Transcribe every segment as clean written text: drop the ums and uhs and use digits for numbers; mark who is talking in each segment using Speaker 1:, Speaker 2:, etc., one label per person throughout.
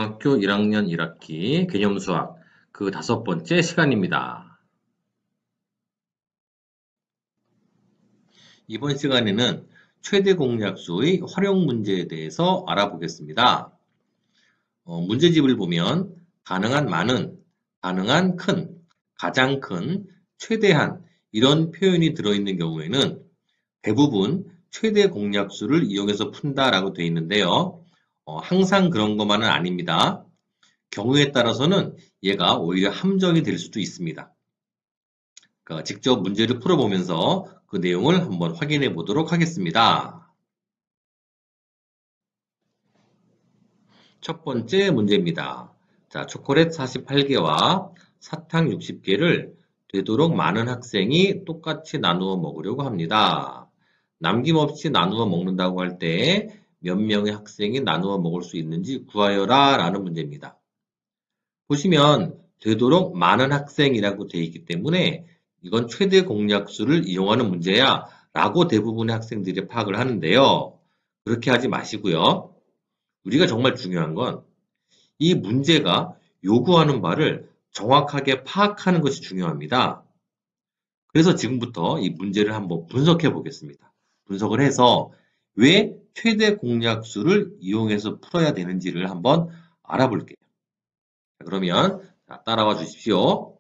Speaker 1: 중학교 1학년 1학기 개념수학 그 5번째 시간입니다. 이번 시간에는 최대 공약수의 활용 문제에 대해서 알아보겠습니다. 문제집을 보면 가능한 많은, 가능한 큰, 가장 큰, 최대한 이런 표현이 들어있는 경우에는 대부분 최대 공약수를 이용해서 푼다라고 되어 있는데요. 항상 그런 것만은 아닙니다. 경우에 따라서는 얘가 오히려 함정이 될 수도 있습니다. 그러니까 직접 문제를 풀어보면서 그 내용을 한번 확인해 보도록 하겠습니다. 첫 번째 문제입니다. 자, 초콜릿 48개와 사탕 60개를 되도록 많은 학생이 똑같이 나누어 먹으려고 합니다. 남김없이 나누어 먹는다고 할 때 몇 명의 학생이 나누어 먹을 수 있는지 구하여라 라는 문제입니다. 보시면 되도록 많은 학생이라고 되어 있기 때문에 이건 최대 공약수를 이용하는 문제야 라고 대부분의 학생들이 파악을 하는데요. 그렇게 하지 마시고요. 우리가 정말 중요한 건 이 문제가 요구하는 바를 정확하게 파악하는 것이 중요합니다. 그래서 지금부터 이 문제를 한번 분석해 보겠습니다. 분석을 해서 왜 최대 공약수를 이용해서 풀어야 되는지를 한번 알아볼게요. 그러면 따라와 주십시오.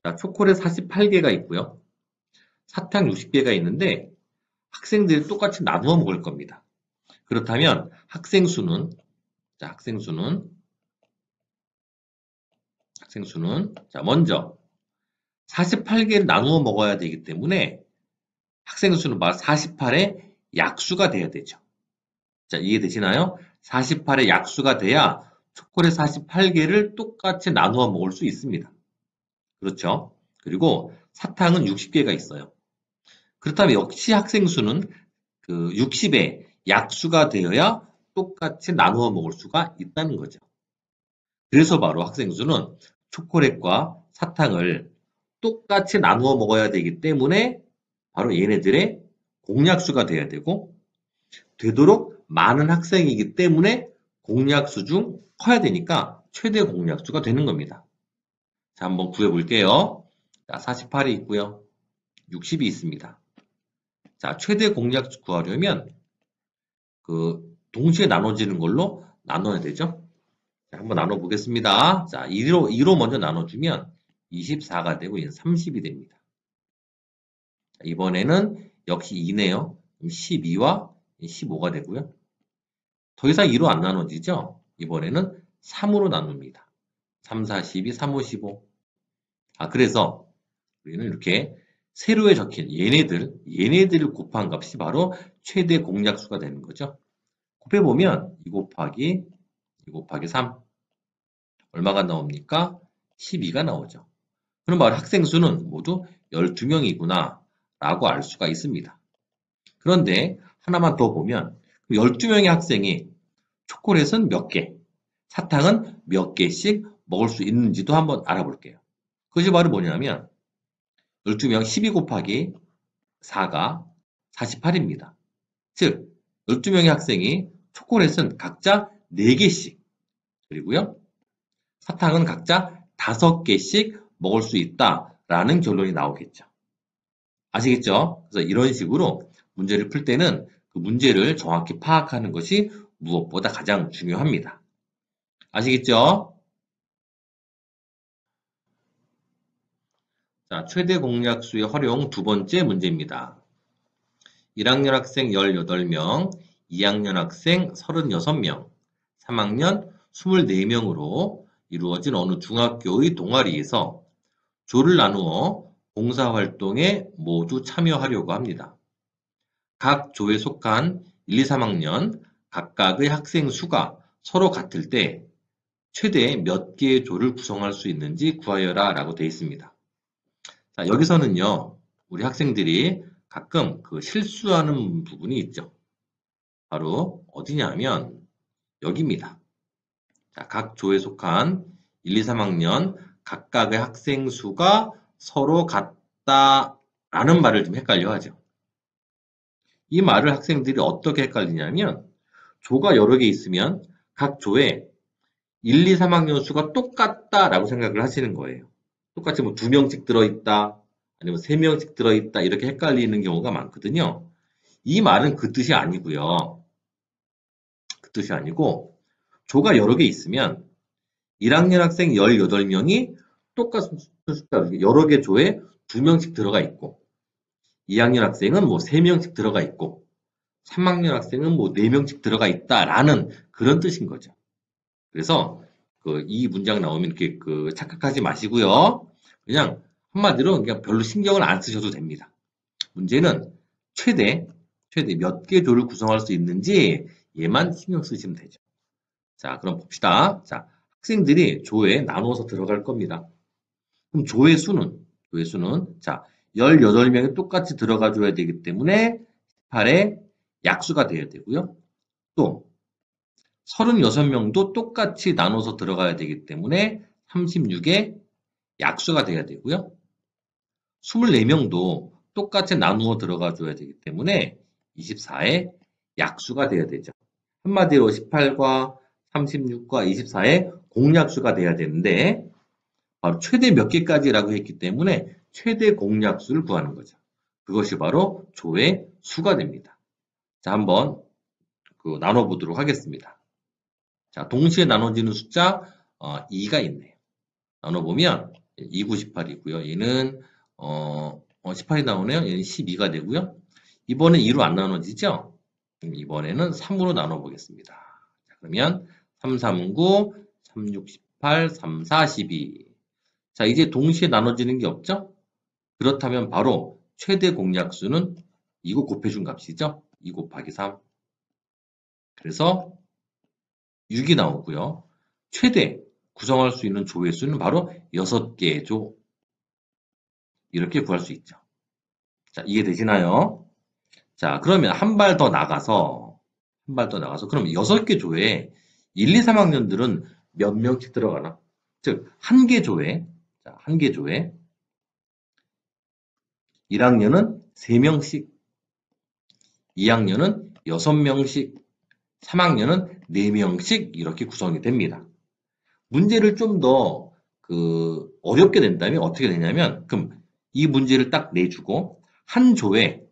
Speaker 1: 자, 초콜릿 48개가 있고요. 사탕 60개가 있는데 학생들이 똑같이 나누어 먹을 겁니다. 그렇다면 학생 수는 자, 먼저 48개를 나누어 먹어야 되기 때문에 학생 수는 바로 48의 약수가 돼야 되죠. 자, 이해되시나요? 48의 약수가 돼야 초콜릿 48개를 똑같이 나누어 먹을 수 있습니다. 그렇죠? 그리고 사탕은 60개가 있어요. 그렇다면 역시 학생 수는 그 60의 약수가 되어야 똑같이 나누어 먹을 수가 있다는 거죠. 그래서 바로 학생 수는 초콜릿과 사탕을 똑같이 나누어 먹어야 되기 때문에 바로 얘네들의 공약수가 돼야 되고 되도록 많은 학생이기 때문에 공약수 중 커야 되니까 최대 공약수가 되는 겁니다. 자, 한번 구해볼게요. 자, 48이 있고요. 60이 있습니다. 자, 최대 공약수 구하려면 동시에 나눠지는 걸로 나눠야 되죠. 자, 한번 나눠보겠습니다. 자, 2로 먼저 나눠주면 24가 되고 얘는 30이 됩니다. 자, 이번에는 역시 2네요. 12와 15가 되고요. 더 이상 2로 안 나눠지죠? 이번에는 3으로 나눕니다. 3, 4, 12, 3, 5, 15. 그래서 우리는 이렇게 세로에 적힌 얘네들을 곱한 값이 바로 최대 공약수가 되는 거죠. 곱해보면 2 곱하기 3 얼마가 나옵니까? 12가 나오죠. 그럼 바로 학생 수는 모두 12명이구나 라고 알 수가 있습니다. 그런데 하나만 더 보면 12명의 학생이 초콜릿은 몇 개, 사탕은 몇 개씩 먹을 수 있는지도 한번 알아볼게요. 그것이 바로 뭐냐면 12명 12 곱하기 4가 48입니다. 즉 12명의 학생이 초콜릿은 각자 4개씩 그리고요 사탕은 각자 5개씩 먹을 수 있다라는 결론이 나오겠죠. 아시겠죠? 그래서 이런 식으로 문제를 풀 때는 그 문제를 정확히 파악하는 것이 무엇보다 가장 중요합니다. 아시겠죠? 자, 최대 공약수의 활용 두 번째 문제입니다. 1학년 학생 18명, 2학년 학생 36명, 3학년 24명으로 이루어진 어느 중학교의 동아리에서 조를 나누어 봉사활동에 모두 참여하려고 합니다. 각 조에 속한 1, 2, 3학년 각각의 학생 수가 서로 같을 때 최대 몇 개의 조를 구성할 수 있는지 구하여라 라고 되어 있습니다. 자, 여기서는요, 우리 학생들이 가끔 실수하는 부분이 있죠. 바로 어디냐면 여기입니다. 자, 각 조에 속한 1, 2, 3학년 각각의 학생 수가 서로 같다라는 말을 좀 헷갈려 하죠. 이 말을 학생들이 어떻게 헷갈리냐면 조가 여러 개 있으면 각 조에 1, 2, 3학년 수가 똑같다라고 생각을 하시는 거예요. 똑같이 뭐 2명씩 들어있다, 아니면 3명씩 들어있다, 이렇게 헷갈리는 경우가 많거든요. 이 말은 그 뜻이 아니고요. 그 뜻이 아니고, 조가 여러 개 있으면 1학년 학생 18명이 똑같은 숫자, 여러 개 조에 2명씩 들어가 있고, 2학년 학생은 뭐 3명씩 들어가 있고, 3학년 학생은 뭐 4명씩 들어가 있다라는 그런 뜻인 거죠. 그래서 이 문장 나오면 이렇게 착각하지 마시고요. 그냥 한마디로 그냥 별로 신경을 안 쓰셔도 됩니다. 문제는 최대 몇 개 조를 구성할 수 있는지 얘만 신경 쓰시면 되죠. 자, 그럼 봅시다. 자, 학생들이 조에 나누어서 들어갈 겁니다. 그럼 조의 수는 자, 18명이 똑같이 들어가 줘야 되기 때문에 18의 약수가 돼야 되고요. 또 36명도 똑같이 나눠서 들어가야 되기 때문에 36의 약수가 돼야 되고요. 24명도 똑같이 나누어 들어가 줘야 되기 때문에 24의 약수가 돼야 되죠. 한마디로 18과 36과 24의 공약수가 돼야 되는데 바로 최대 몇 개까지라고 했기 때문에 최대 공약수를 구하는 거죠. 그것이 바로 조의 수가 됩니다. 자, 한번 나눠보도록 하겠습니다. 자, 동시에 나눠지는 숫자 2가 있네요. 나눠보면 2, 9, 18이고요. 얘는 18이 나오네요. 얘는 12가 되고요. 이번에 2로 안 나눠지죠? 이번에는 3으로 나눠보겠습니다. 자, 그러면 3, 3, 9, 3, 6, 18, 3, 4, 12. 자, 이제 동시에 나눠지는 게 없죠? 그렇다면 바로 최대 공약수는 이거 곱해준 값이죠? 2 곱하기 3. 그래서 6이 나오고요. 최대 구성할 수 있는 조의 수는 바로 6개의 조. 이렇게 구할 수 있죠. 자, 이해되시나요? 자, 그러면 한 발 더 나가서 그럼 6개 조에 1, 2, 3학년들은 몇 명씩 들어가나? 즉, 한 개 조에 1학년은 3명씩, 2학년은 6명씩, 3학년은 4명씩 이렇게 구성이 됩니다. 문제를 좀 더 어렵게 낸다면 어떻게 되냐면, 그럼 이 문제를 딱 내주고 한 조를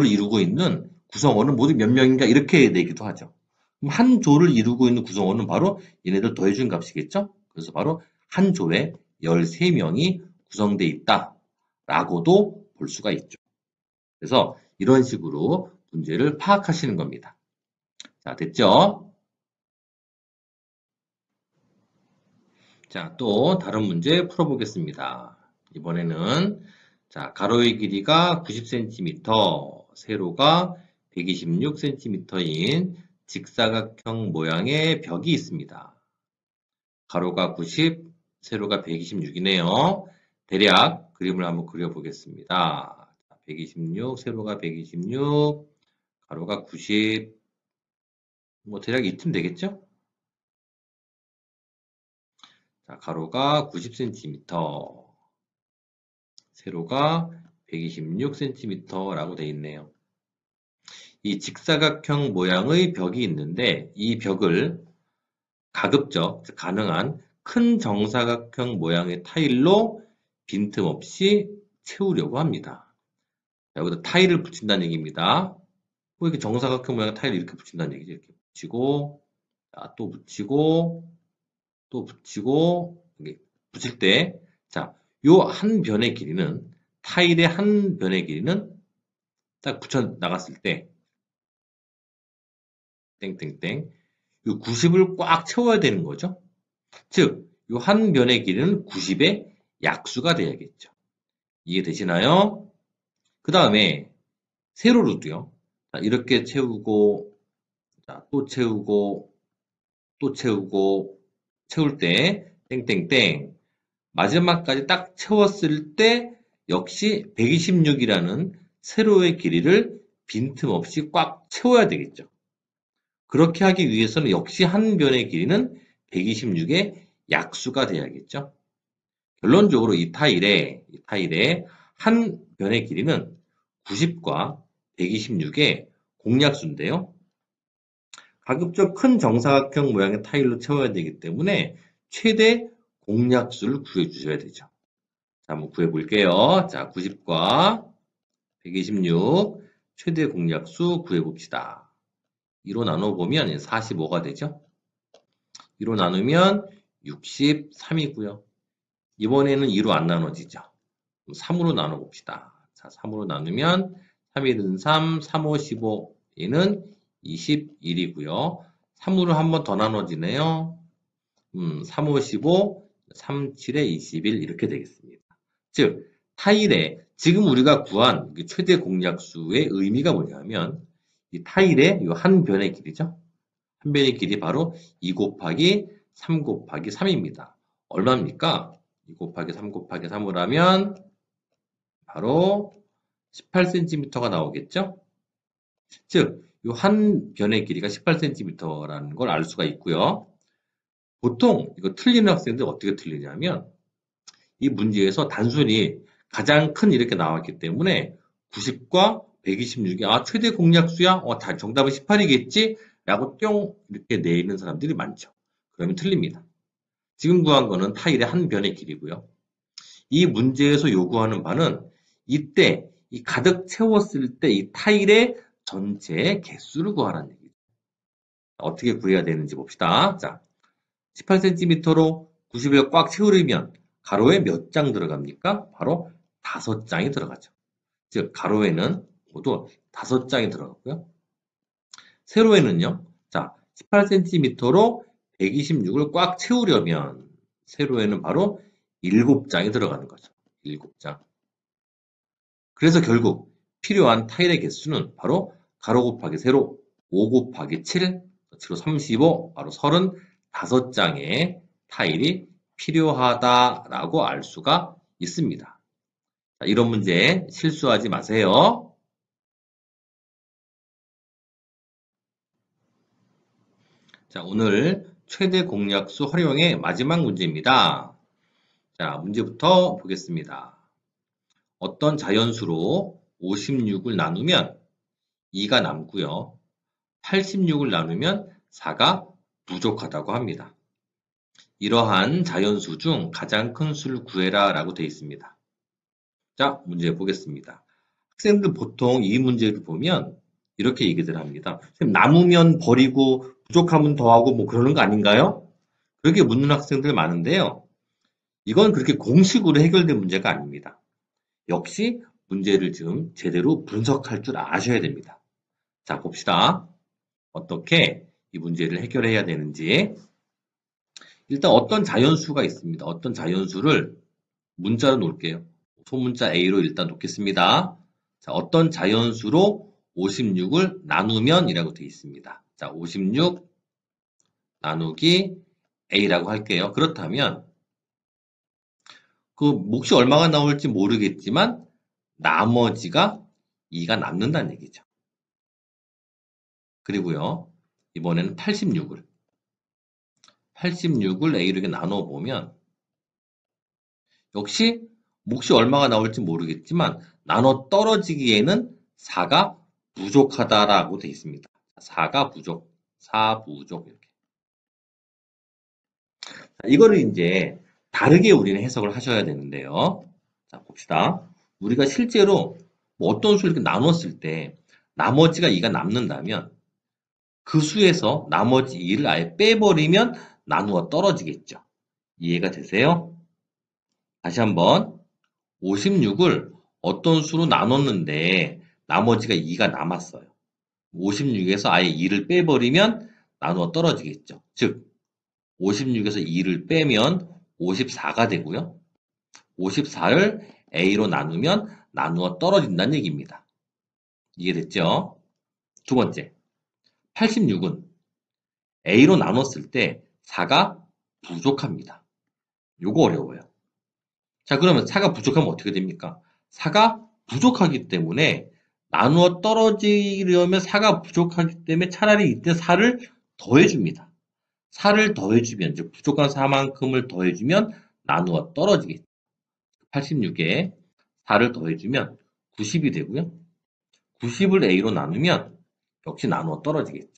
Speaker 1: 이루고 있는 구성원은 모두 몇 명인가 이렇게 내기도 하죠. 그럼 한 조를 이루고 있는 구성원은 바로 얘네들 더해준 값이겠죠? 그래서 바로 한 조에 13명이 구성되어 있다라고도 볼 수가 있죠. 그래서 이런 식으로 문제를 파악하시는 겁니다. 자, 됐죠? 자, 또 다른 문제 풀어보겠습니다. 이번에는 자, 가로의 길이가 90cm, 세로가 126cm인 직사각형 모양의 벽이 있습니다. 가로가 90, 세로가 126이네요. 대략 그림을 한번 그려보겠습니다. 126, 세로가 126, 가로가 90, 뭐 대략 이쯤 되겠죠? 자, 가로가 90cm, 세로가 126cm라고 되어 있네요. 이 직사각형 모양의 벽이 있는데 이 벽을 가급적 가능한 큰 정사각형 모양의 타일로 빈틈없이 채우려고 합니다. 자, 여기다 타일을 붙인다는 얘기입니다. 이렇게 정사각형 모양의 타일을 이렇게 붙인다는 얘기죠. 이렇게 붙이고, 자, 또 붙이고, 또 붙이고, 이렇게 붙일 때, 자, 요 한 변의 길이는, 타일의 한 변의 길이는 딱 붙여 나갔을 때, 땡땡땡, 요 90을 꽉 채워야 되는 거죠. 즉, 요 한 변의 길이는 90의 약수가 돼야겠죠. 이해되시나요? 그 다음에, 세로로도요. 자, 이렇게 채우고, 자, 또 채우고, 또 채우고, 채울 때, 땡땡땡. 마지막까지 딱 채웠을 때, 역시 126이라는 세로의 길이를 빈틈없이 꽉 채워야 되겠죠. 그렇게 하기 위해서는 역시 한 변의 길이는 126의 약수가 돼야겠죠. 결론적으로 이 타일의 한 변의 길이는 90과 126의 공약수인데요. 가급적 큰 정사각형 모양의 타일로 채워야 되기 때문에 최대 공약수를 구해주셔야 되죠. 자, 한번 구해볼게요. 자, 90과 126 최대 공약수 구해봅시다. 2로 나눠보면 45가 되죠. 2로 나누면 63이고요. 이번에는 2로 안 나눠지죠. 3으로 나눠봅시다. 자, 3으로 나누면 3, 1은 3, 3, 5, 15, 얘는 21이고요. 3으로 한 번 더 나눠지네요. 3, 5, 15, 3, 7에 21 이렇게 되겠습니다. 즉, 타일에 지금 우리가 구한 최대 공약수의 의미가 뭐냐면 이 타일의 이 한 변의 길이죠. 한 변의 길이 바로 2 곱하기 3 곱하기 3입니다. 얼마입니까? 2 곱하기 3 곱하기 3을 하면 바로 18cm가 나오겠죠? 즉, 이 한 변의 길이가 18cm라는 걸 알 수가 있고요. 보통 이거 틀리는 학생들 어떻게 틀리냐면 이 문제에서 단순히 가장 큰 이렇게 나왔기 때문에 90과 126이 최대 공약수야? 정답은 18이겠지? 라고 뿅 이렇게 내리는 사람들이 많죠. 그러면 틀립니다. 지금 구한 거는 타일의 한 변의 길이고요. 이 문제에서 요구하는 바는 이때 이 가득 채웠을 때 이 타일의 전체 개수를 구하라는 얘기죠. 어떻게 구해야 되는지 봅시다. 자, 18cm로 90을 꽉 채우려면 가로에 몇 장 들어갑니까? 바로 5장이 들어가죠. 즉 가로에는 모두 5장이 들어가고요. 세로에는요. 자, 18cm로 126을 꽉 채우려면 세로에는 바로 7장이 들어가는 거죠. 7장. 그래서 결국 필요한 타일의 개수는 바로 가로 곱하기 세로 5 곱하기 7, 7로 35, 바로 35장의 타일이 필요하다라고 알 수가 있습니다. 자, 이런 문제 실수하지 마세요. 자, 오늘 최대 공약수 활용의 마지막 문제입니다. 자, 문제부터 보겠습니다. 어떤 자연수로 56을 나누면 2가 남고요. 86을 나누면 4가 부족하다고 합니다. 이러한 자연수 중 가장 큰 수를 구해라 라고 되어 있습니다. 자, 문제 보겠습니다. 학생들 보통 이 문제를 보면 이렇게 얘기들 합니다. 선생님, 남으면 버리고 부족하면 더하고 뭐 그러는 거 아닌가요? 그렇게 묻는 학생들 많은데요. 이건 그렇게 공식으로 해결된 문제가 아닙니다. 역시 문제를 지금 제대로 분석할 줄 아셔야 됩니다. 자, 봅시다. 어떻게 이 문제를 해결해야 되는지. 일단 어떤 자연수가 있습니다. 어떤 자연수를 문자로 놓을게요. 소문자 A로 일단 놓겠습니다. 자, 어떤 자연수로 56을 나누면 이라고 되어 있습니다. 자, 56 나누기 A라고 할게요. 그렇다면 그 몫이 얼마가 나올지 모르겠지만 나머지가 2가 남는다는 얘기죠. 그리고요. 이번에는 86을 A로 이렇게 나눠보면 역시 몫이 얼마가 나올지 모르겠지만 나눠 떨어지기에는 4가 부족하다라고 되어 있습니다. 4가 부족, 4 부족 이렇게. 자, 이거를 이제 다르게 우리는 해석을 하셔야 되는데요. 자, 봅시다. 우리가 실제로 뭐 어떤 수를 이렇게 나눴을 때 나머지가 2가 남는다면 그 수에서 나머지 2를 아예 빼버리면 나누어 떨어지겠죠. 이해가 되세요? 다시 한번 56을 어떤 수로 나눴는데 나머지가 2가 남았어요. 56에서 아예 2를 빼버리면 나누어 떨어지겠죠. 즉 56에서 2를 빼면 54가 되고요. 54를 A로 나누면 나누어 떨어진다는 얘기입니다. 이해됐죠? 두 번째, 86은 A로 나눴을 때 4가 부족합니다. 요거 어려워요. 자, 그러면 4가 부족하면 어떻게 됩니까? 4가 부족하기 때문에 나누어 떨어지려면 4가 부족하기 때문에 차라리 이때 4를 더해줍니다. 4를 더해주면, 즉 부족한 4만큼을 더해주면 나누어 떨어지겠죠. 86에 4를 더해주면 90이 되고요. 90을 A로 나누면 역시 나누어 떨어지겠죠.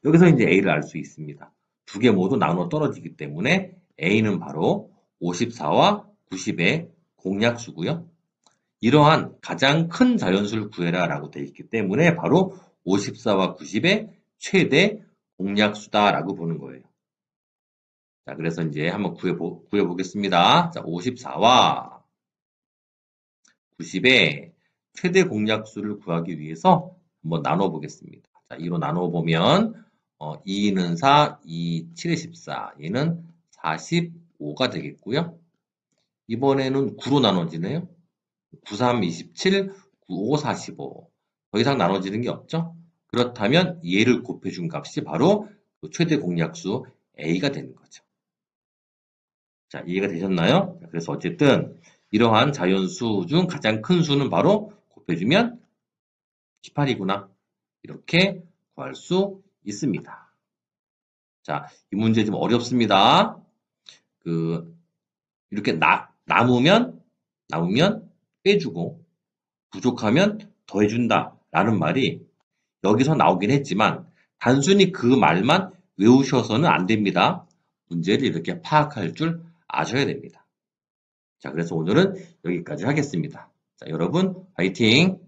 Speaker 1: 여기서 이제 A를 알 수 있습니다. 두 개 모두 나눠 떨어지기 때문에 A는 바로 54와 90의 공약수고요. 이러한 가장 큰 자연수를 구해라 라고 되어 있기 때문에 바로 54와 90의 최대 공약수다라고 보는 거예요. 자, 그래서 이제 한번 구해보겠습니다. 자, 54와 90의 최대 공약수를 구하기 위해서 한번 나눠보겠습니다. 자, 2로 나눠보면 2는 4, 2, 7에 14, 얘는 45가 되겠고요. 이번에는 9로 나눠지네요. 9, 3, 27, 9, 5, 45. 더 이상 나눠지는 게 없죠? 그렇다면 얘를 곱해준 값이 바로 그 최대 공약수 A가 되는 거죠. 자, 이해가 되셨나요? 그래서 어쨌든 이러한 자연수 중 가장 큰 수는 바로 곱해주면 18이구나. 이렇게 구할 수 있습니다. 자, 이 문제 좀 어렵습니다. 이렇게 남으면 빼주고 부족하면 더해준다 라는 말이 여기서 나오긴 했지만 단순히 그 말만 외우셔서는 안 됩니다. 문제를 이렇게 파악할 줄 아셔야 됩니다. 자, 그래서 오늘은 여기까지 하겠습니다. 자, 여러분, 화이팅!